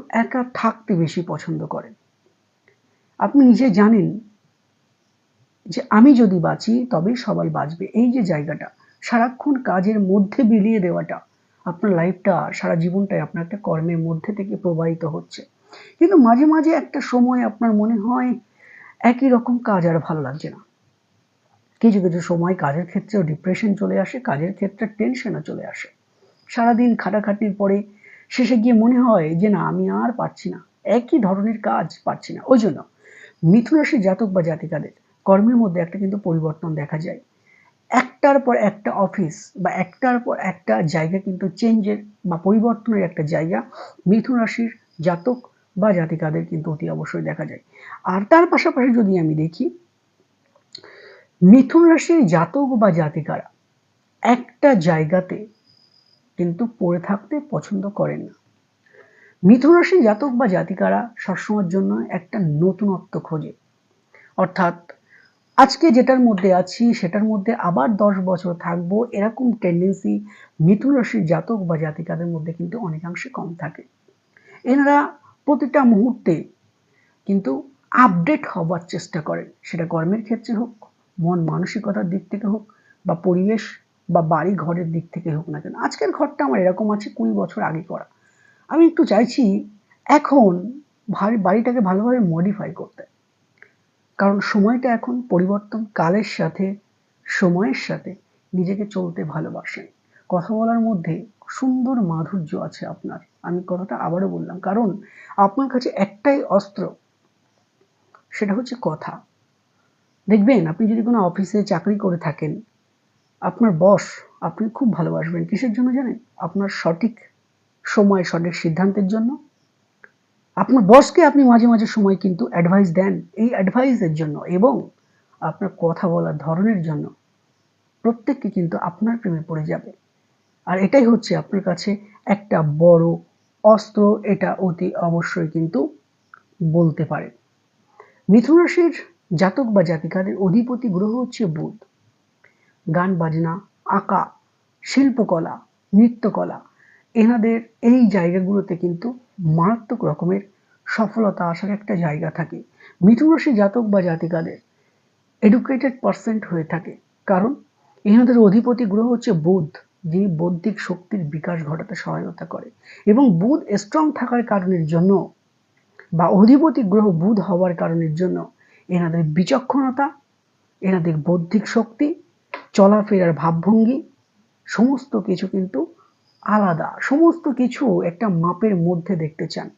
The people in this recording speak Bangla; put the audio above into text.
একা থাকতে বেশি পছন্দ করেন। আপনি নিজে জানেন যে আমি যদি বাঁচি তবেই সবাই বাঁচবে। এই যে জায়গাটা, সারাক্ষণ কাজের মধ্যে বিলিয়ে দেওয়াটা, আপনার লাইফটা সারা জীবনটাই আপনার একটা কর্মের মধ্যে থেকে প্রবাহিত হচ্ছে। কিন্তু মাঝে, মাঝে একটা সময় আপনার মনে হয় একই রকম কাজ আর ভালো লাগছে না। কিছু, কিছু সময় কাজের ক্ষেত্রেও ডিপ্রেশন চলে আসে, কাজের ক্ষেত্রে টেনশনও চলে আসে। সারাদিন খাটাখাটনির পরে শেষে গিয়ে মনে হয় যে না আমি আর পারছি না। একই ধরনের কাজ পারছি না। ওইজন্য মিথুন রাশির জাতক বা জাতিকাদের কর্মের মধ্যে একটা কিন্তু পরিবর্তন দেখা যায়। একটার পর একটা অফিস বা একটার পর একটা জায়গা কিন্তু চেঞ্জের বা পরিবর্তনের একটা জায়গা মিথুন রাশির জাতক বা জাতিকাদের কিন্তু অতি অবশ্যই দেখা যায়। আর তার পাশাপাশি যদি আমি দেখি মিথুন রাশির জাতক বা জাতিকারা একটা জায়গাতে কিন্তু পড়ে থাকতে পছন্দ করেন না। মিথুন রাশির জাতক বা জাতিকারা সবসময়ের জন্য একটা নতুনত্ব খোঁজে। অর্থাৎ আজকে যেটার মধ্যে আছি সেটার মধ্যে আবার ১০ বছর থাকবো এরকম টেন্ডেন্সি মিথুন রাশির জাতক বা জাতিকাদের মধ্যে কিন্তু অনেকাংশে কম থাকে। এনারা প্রতিটা মুহূর্তে কিন্তু আপডেট হবার চেষ্টা করেন। সেটা কর্মের ক্ষেত্রে হোক, মন মানসিকতার দিক থেকে হোক বা পরিবেশ বা বাড়ি ঘরের দিক থেকে হোক না কেন। আজকের ঘরটা আমার এরকম আছে ২০ বছর আগে করা। আমি একটু চাইছি এখন বাড়িটাকে ভালোভাবে মডিফাই করতে। কারণ সময়টা এখন পরিবর্তন, কালের সাথে, সময়ের সাথে নিজেকে চলতে ভালোবাসেন। কথা বলার মধ্যে সুন্দর মাধুর্য আছে আপনার। আমি কথাটা আবারও বললাম। কারণ আপনার কাছে একটাই অস্ত্র, সেটা হচ্ছে কথা। দেখবেন আপনি যদি কোনো অফিসে চাকরি করে থাকেন, আপনার বস আপনি খুব ভালোবাসবেন। কিসের জন্য জানেন? আপনার সঠিক সময় সঠিক সিদ্ধান্তের জন্য। আপনার বসকে আপনি মাঝে, মাঝে সময় কিন্তু অ্যাডভাইস দেন। এই অ্যাডভাইসের জন্য এবং আপনার কথা বলার ধরনের জন্য প্রত্যেককে কিন্তু আপনার প্রেমে পড়ে যাবে। আর এটাই হচ্ছে আপনার কাছে একটা বড় অস্ত্র, এটা অতি অবশ্যই কিন্তু বলতে পারেন। মিথুন রাশির জাতক বা জাতিকাদের অধিপতি গ্রহ হচ্ছে বুধ। গান বাজনা, আঁকা, শিল্পকলা, নৃত্যকলা এনাদের এই জায়গাগুলোতে কিন্তু মারাত্মক রকমের সফলতা আসার একটা জায়গা থাকে। মিথুন রাশি জাতক বা জাতিকাদের এডুকেটেড পারসেন্ট হয়ে থাকে। কারণ এনাদের অধিপতি গ্রহ হচ্ছে বুধ, যিনি বৌদ্ধিক শক্তির বিকাশ ঘটাতে সহায়তা করে এবং বুধ স্ট্রং থাকার কারণের জন্য বা অধিপতি গ্রহ বুধ হওয়ার কারণের জন্য এনাদের বিচক্ষণতা, এনাদের বৌদ্ধিক শক্তি, চলাফেরার ভাবভঙ্গি সমস্ত কিছু কিন্তু আলাদা। সমস্ত কিছু একটা মাপের মধ্যে দেখতে চান।